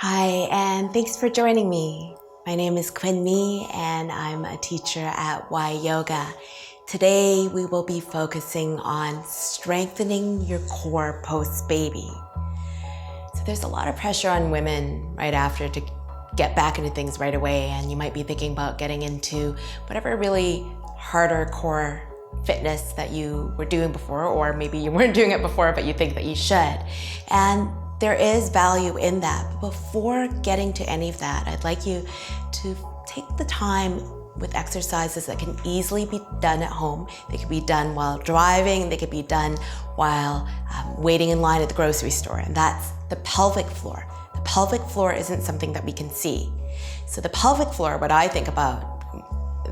Hi, and thanks for joining me. My name is Quynh Mi, and I'm a teacher at YYOGA. Today, we will be focusing on strengthening your core post-baby. So there's a lot of pressure on women right after to get back into things right away, and you might be thinking about getting into whatever really harder core fitness that you were doing before, or maybe you weren't doing it before, but you think that you should. And there is value in that. But before getting to any of that, I'd like you to take the time with exercises that can easily be done at home. They could be done while driving, they could be done while waiting in line at the grocery store, and that's the pelvic floor. The pelvic floor isn't something that we can see. So the pelvic floor, what I think about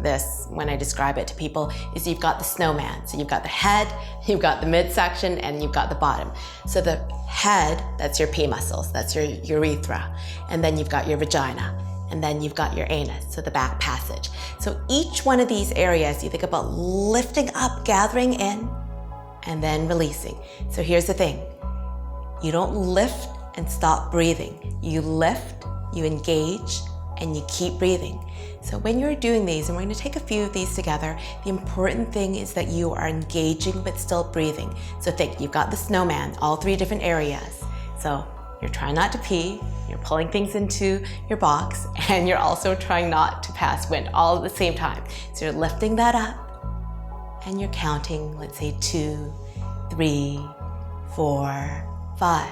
this when I describe it to people, is you've got the snowman. So you've got the head, you've got the midsection, and you've got the bottom. So the head, that's your P muscles, that's your urethra. And then you've got your vagina. And then you've got your anus, so the back passage. So each one of these areas, you think about lifting up, gathering in, and then releasing. So here's the thing. You don't lift and stop breathing. You lift, you engage, and you keep breathing. So when you're doing these, and we're going to take a few of these together, the important thing is that you are engaging but still breathing. So think, you've got the snowman, all three different areas. So you're trying not to pee, you're pulling things into your box, and you're also trying not to pass wind all at the same time. So you're lifting that up, and you're counting, let's say 2, 3, 4, 5.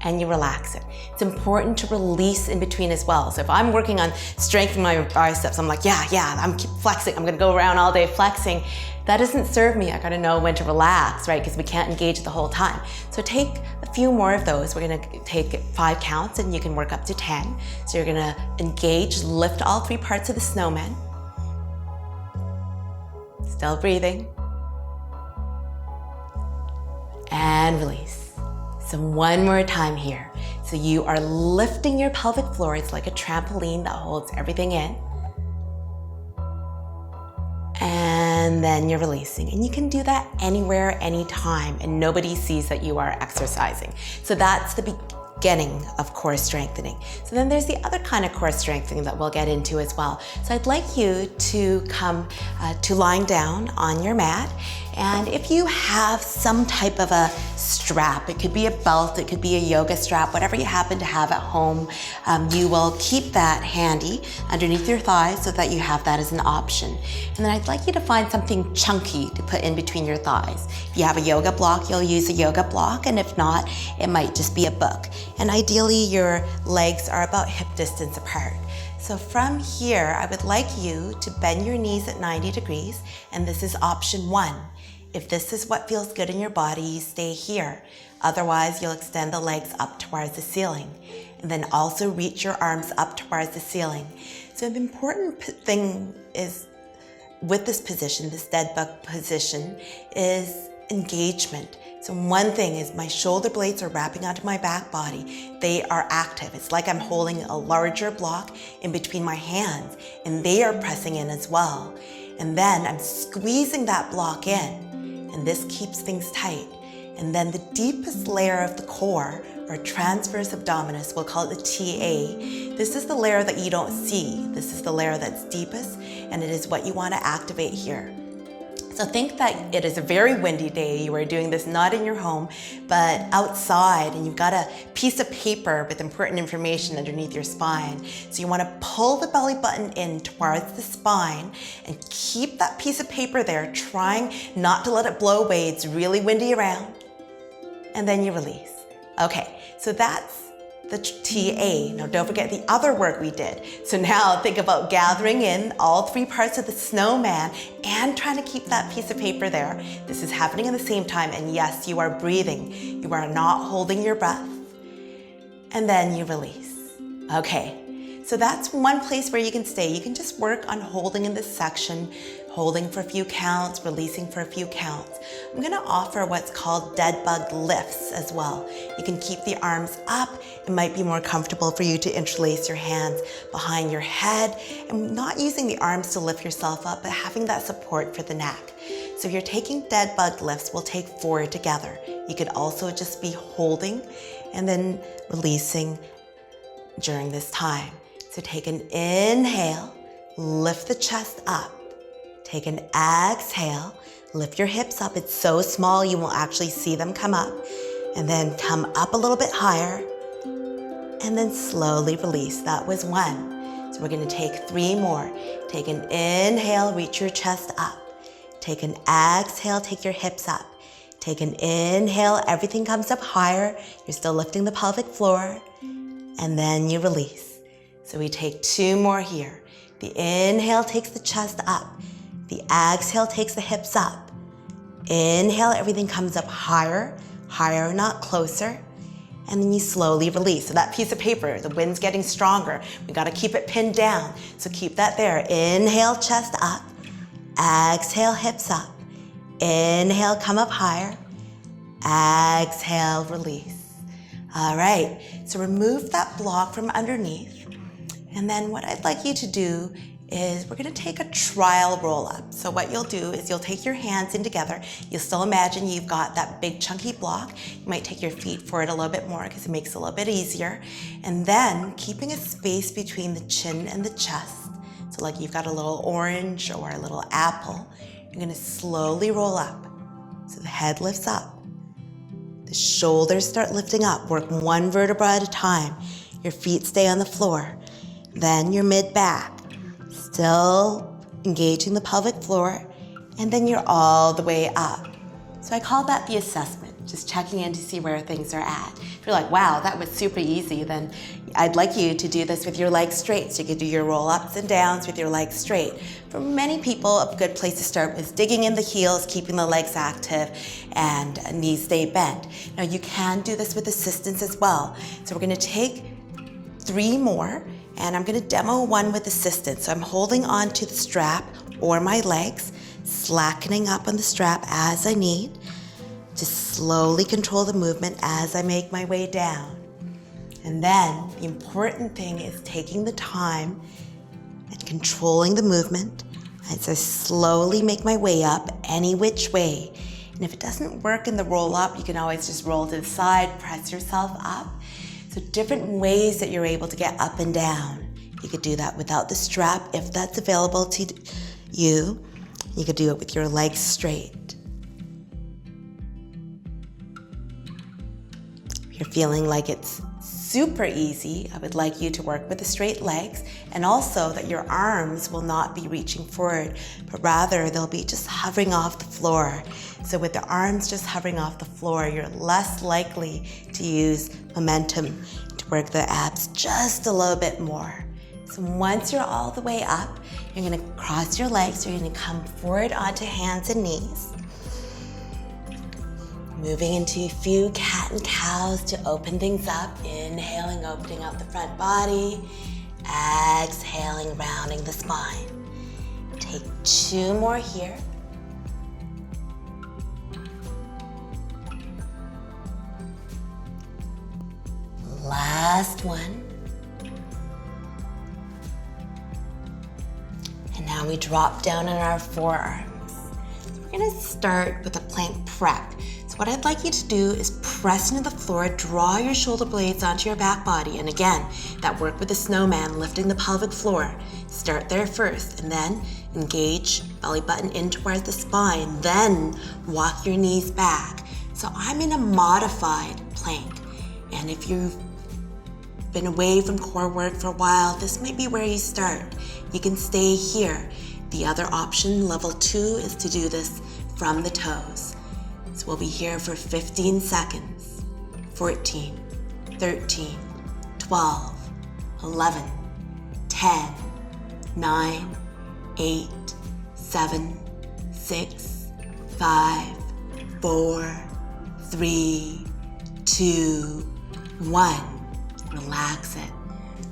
And you relax it. It's important to release in between as well. So if I'm working on strengthening my biceps, I'm like, yeah, I'm keep flexing. I'm gonna go around all day flexing. That doesn't serve me. I gotta know when to relax, right? Because we can't engage the whole time. So take a few more of those. We're gonna take 5 counts and you can work up to 10. So you're gonna engage, lift all 3 parts of the snowman. Still breathing. And release. So one more time here. So you are lifting your pelvic floor. It's like a trampoline that holds everything in. And then you're releasing. And you can do that anywhere, anytime, and nobody sees that you are exercising. So that's the beginning of core strengthening. So then there's the other kind of core strengthening that we'll get into as well. So I'd like you to come to lying down on your mat. And if you have some type of a strap, it could be a belt, it could be a yoga strap, whatever you happen to have at home, you will keep that handy underneath your thighs so that you have that as an option. And then I'd like you to find something chunky to put in between your thighs. If you have a yoga block, you'll use a yoga block, and if not, it might just be a book. And ideally, your legs are about hip distance apart. So from here, I would like you to bend your knees at 90 degrees, and this is option 1. If this is what feels good in your body, you stay here. Otherwise, you'll extend the legs up towards the ceiling. And then also reach your arms up towards the ceiling. So the important thing is, with this position, this dead bug position, is engagement. So one thing is my shoulder blades are wrapping onto my back body. They are active. It's like I'm holding a larger block in between my hands, and they are pressing in as well. And then I'm squeezing that block in, and this keeps things tight. And then the deepest layer of the core, or transverse abdominis, we'll call it the TA. This is the layer that you don't see. This is the layer that's deepest, and it is what you want to activate here. So think that it is a very windy day. You are doing this not in your home, but outside, and you've got a piece of paper with important information underneath your spine. So you want to pull the belly button in towards the spine and keep that piece of paper there, trying not to let it blow away. It's really windy around. And then you release. Okay, so that's the TA. Now don't forget the other work we did. So now think about gathering in all 3 parts of the snowman and trying to keep that piece of paper there. This is happening at the same time, and yes, you are breathing. You are not holding your breath. And then you release. Okay, so that's one place where you can stay. You can just work on holding in this section, holding for a few counts, releasing for a few counts. I'm gonna offer what's called dead bug lifts as well. You can keep the arms up. It might be more comfortable for you to interlace your hands behind your head and not using the arms to lift yourself up, but having that support for the neck. So if you're taking dead bug lifts, we'll take 4 together. You could also just be holding and then releasing during this time. So take an inhale, lift the chest up. Take an exhale, lift your hips up. It's so small you won't actually see them come up. And then come up a little bit higher. And then slowly release. That was 1. So we're gonna take 3 more. Take an inhale, reach your chest up. Take an exhale, take your hips up. Take an inhale, everything comes up higher. You're still lifting the pelvic floor. And then you release. So we take 2 more here. The inhale takes the chest up. The exhale takes the hips up. Inhale, everything comes up higher, higher, not closer. And then you slowly release. So that piece of paper, the wind's getting stronger. We gotta keep it pinned down. So keep that there. Inhale, chest up. Exhale, hips up. Inhale, come up higher. Exhale, release. All right, so remove that block from underneath. And then what I'd like you to do is we're gonna take a trial roll up. So what you'll do is you'll take your hands in together. You'll still imagine you've got that big chunky block. You might take your feet forward a little bit more because it makes it a little bit easier. And then keeping a space between the chin and the chest. So like you've got a little orange or a little apple. You're gonna slowly roll up. So the head lifts up. The shoulders start lifting up. Work 1 vertebra at a time. Your feet stay on the floor. Then your mid-back. Still engaging the pelvic floor, and then you're all the way up. So I call that the assessment, just checking in to see where things are at. If you're like, wow, that was super easy, then I'd like you to do this with your legs straight. So you could do your roll-ups and downs with your legs straight. For many people, a good place to start is digging in the heels, keeping the legs active, and knees stay bent. Now you can do this with assistance as well. So we're gonna take 3 more, and I'm gonna demo one with assistance. So I'm holding on to the strap or my legs, slackening up on the strap as I need. Just slowly control the movement as I make my way down. And then the important thing is taking the time and controlling the movement as I slowly make my way up any which way. And if it doesn't work in the roll up, you can always just roll to the side, press yourself up. So different ways that you're able to get up and down. You could do that without the strap if that's available to you. You could do it with your legs straight. If you're feeling like it's super easy, I would like you to work with the straight legs, and also that your arms will not be reaching forward, but rather they'll be just hovering off the floor. So with the arms just hovering off the floor, you're less likely to use momentum to work the abs just a little bit more. So once you're all the way up, you're gonna cross your legs, you're gonna come forward onto hands and knees. Moving into a few cat and cows to open things up. Inhaling, opening up the front body. Exhaling, rounding the spine. Take 2 more here. Last one. And now we drop down on our forearms. So we're gonna start with a plank prep. So what I'd like you to do is press into the floor, draw your shoulder blades onto your back body. And again, that work with the snowman, lifting the pelvic floor. Start there first, and then engage belly button in towards the spine. Then walk your knees back. So I'm in a modified plank. And if you've been away from core work for a while, this might be where you start. You can stay here. The other option, level 2, is to do this from the toes. So we'll be here for 15 seconds. 14, 13, 12, 11, 10, 9, 8, 7, 6, 5, 4, 3, 2, 1. Relax it.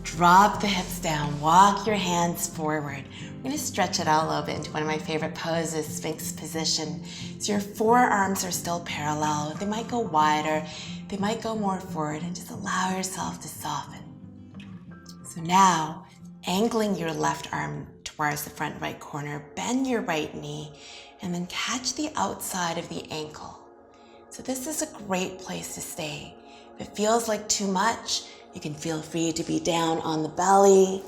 Drop the hips down, walk your hands forward. I'm gonna stretch it out a little bit into one of my favorite poses, Sphinx position. So your forearms are still parallel. They might go wider, they might go more forward, and just allow yourself to soften. So now, angling your left arm towards the front right corner, bend your right knee, and then catch the outside of the ankle. So this is a great place to stay. If it feels like too much, you can feel free to be down on the belly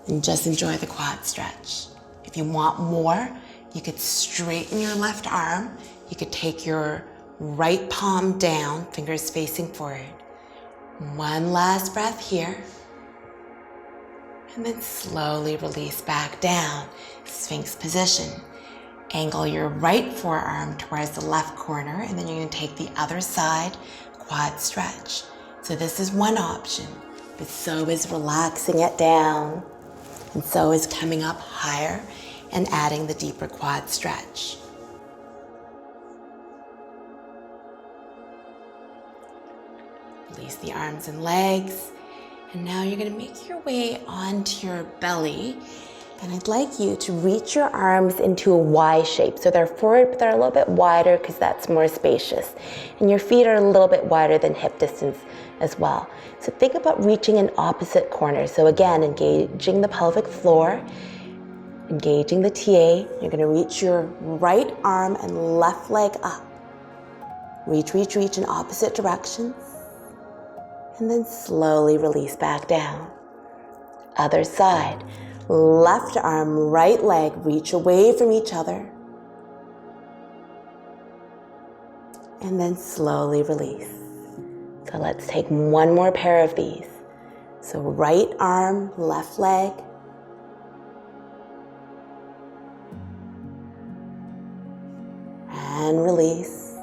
and just enjoy the quad stretch. If you want more, you could straighten your left arm. You could take your right palm down, fingers facing forward. One last breath here. And then slowly release back down, Sphinx position. Angle your right forearm towards the left corner, and then you're gonna take the other side, quad stretch. So this is one option, but so is relaxing it down, and so is coming up higher and adding the deeper quad stretch. Release the arms and legs. And now you're gonna make your way onto your belly. And I'd like you to reach your arms into a Y shape. So they're forward, but they're a little bit wider because that's more spacious. And your feet are a little bit wider than hip distance as well. So think about reaching in opposite corners. So again, engaging the pelvic floor, engaging the TA. You're gonna reach your right arm and left leg up. Reach, reach, reach in opposite directions. And then slowly release back down. Other side. Left arm, right leg, reach away from each other. And then slowly release. So let's take one more pair of these. So right arm, left leg. And release.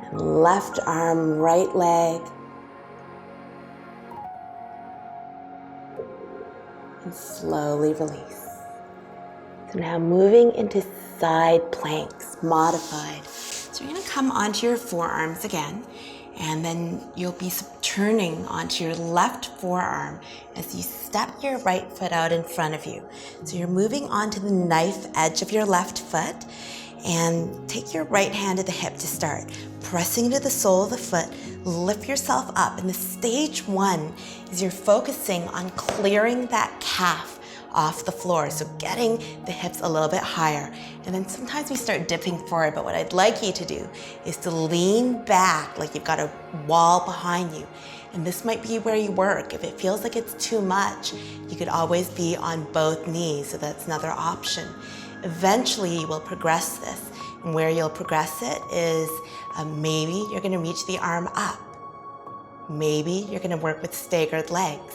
And left arm, right leg. And slowly release. So now moving into side planks, modified. So you're gonna come onto your forearms again, and then you'll be turning onto your left forearm as you step your right foot out in front of you. So you're moving onto the knife edge of your left foot, and take your right hand at the hip to start. Pressing into the sole of the foot, lift yourself up. And the stage one is you're focusing on clearing that calf off the floor. So getting the hips a little bit higher. And then sometimes we start dipping forward, but what I'd like you to do is to lean back like you've got a wall behind you. And this might be where you work. If it feels like it's too much, you could always be on both knees, so that's another option. Eventually, you will progress this. And where you'll progress it is maybe you're gonna reach the arm up. Maybe you're gonna work with staggered legs.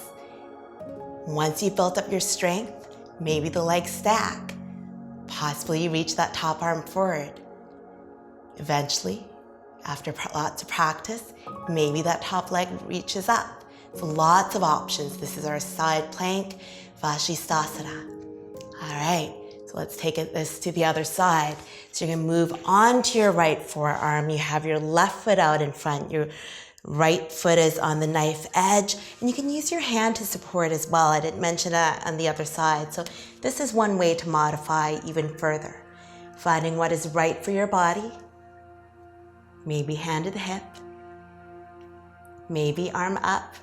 Once you've built up your strength, maybe the legs stack. Possibly you reach that top arm forward. Eventually, after lots of practice, maybe that top leg reaches up. So lots of options. This is our side plank, Vashisthasana. All right. Let's take this to the other side. So you're gonna move onto your right forearm. You have your left foot out in front. Your right foot is on the knife edge. And you can use your hand to support as well. I didn't mention that on the other side. So this is one way to modify even further. Finding what is right for your body. Maybe hand to the hip. Maybe arm up.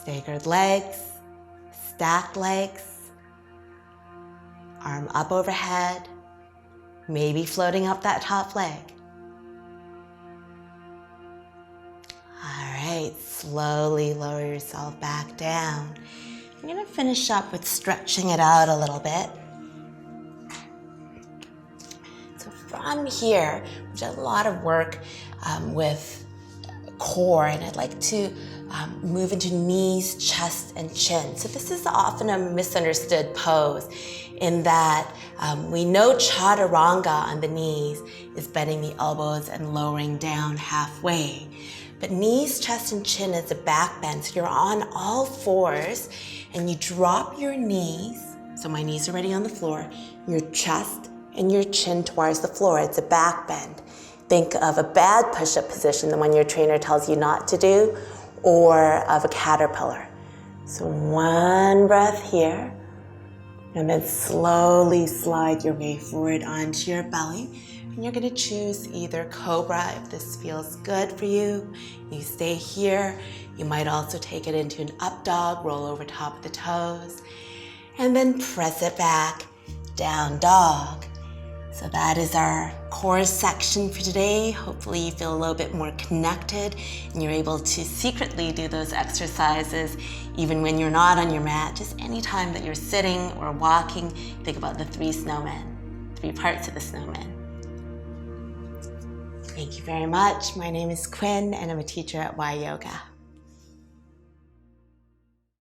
Staggered legs. Stacked legs. Arm up overhead, maybe floating up that top leg. All right, slowly lower yourself back down. I'm gonna finish up with stretching it out a little bit. So from here, we've done a lot of work with core, and I'd like to move into knees, chest, and chin. So this is often a misunderstood pose in that we know chaturanga on the knees is bending the elbows and lowering down halfway. But knees, chest, and chin is a back bend. So you're on all fours and you drop your knees. So my knees are already on the floor. Your chest and your chin towards the floor. It's a back bend. Think of a bad push-up position, the one your trainer tells you not to do, or of a caterpillar. So one breath here, and then slowly slide your way forward onto your belly. And you're gonna choose either cobra if this feels good for you. You stay here. You might also take it into an up dog, roll over top of the toes, and then press it back, down dog. So that is our core section for today. Hopefully you feel a little bit more connected and you're able to secretly do those exercises even when you're not on your mat. Just anytime that you're sitting or walking, think about the 3 snowmen, 3 parts of the snowman. Thank you very much. My name is Quynh and I'm a teacher at YYOGA.